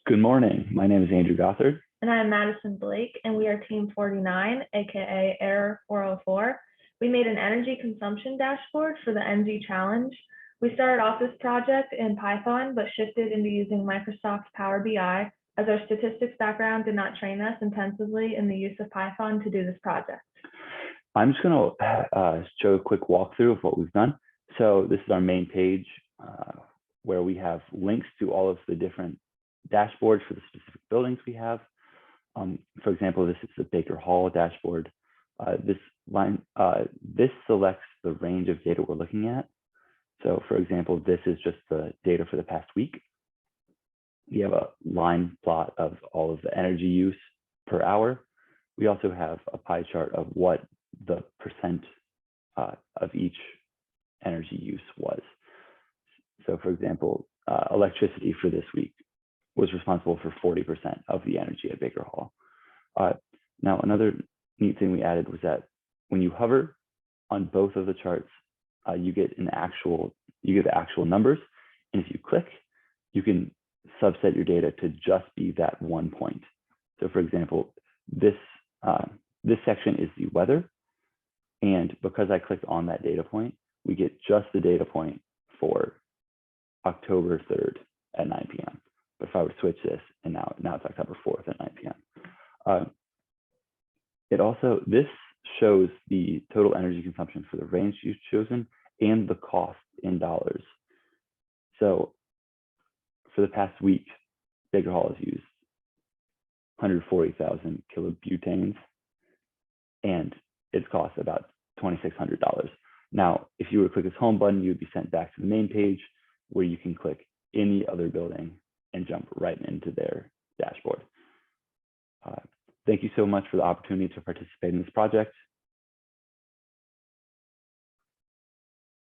Good morning. My name is Andrew Gothard. And I'm Madison Blake, and we are Team 49, aka Error404. We made an energy consumption dashboard for the Engie challenge. We started off this project in Python, but shifted into using Microsoft Power BI, as our statistics background did not train us intensively in the use of Python to do this project. I'm just going to show a quick walkthrough of what we've done. So this is our main page where we have links to all of the different dashboards for the specific buildings we have. For example, this is the Baker Hall dashboard. This selects the range of data we're looking at. So for example, this is just the data for the past week. We have a line plot of all of the energy use per hour. We also have a pie chart of what the percent of each energy use was. So for example, electricity for this week was responsible for 40% of the energy at Baker Hall. Now, another neat thing we added was that when you hover on both of the charts, you get the actual numbers. And if you click, you can subset your data to just be that one point. So for example, this section is the weather. And because I clicked on that data point, we get just the data point for October 3rd at 9 p.m. But if I would switch this, and now it's October 4th at 9 p.m. This shows the total energy consumption for the range you've chosen and the cost in dollars. So for the past week, Baker Hall has used 140,000 kilobutanes, and it's cost about $2,600. Now, if you were to click this home button, you would be sent back to the main page where you can click any other building and jump right into their dashboard. Thank you so much for the opportunity to participate in this project.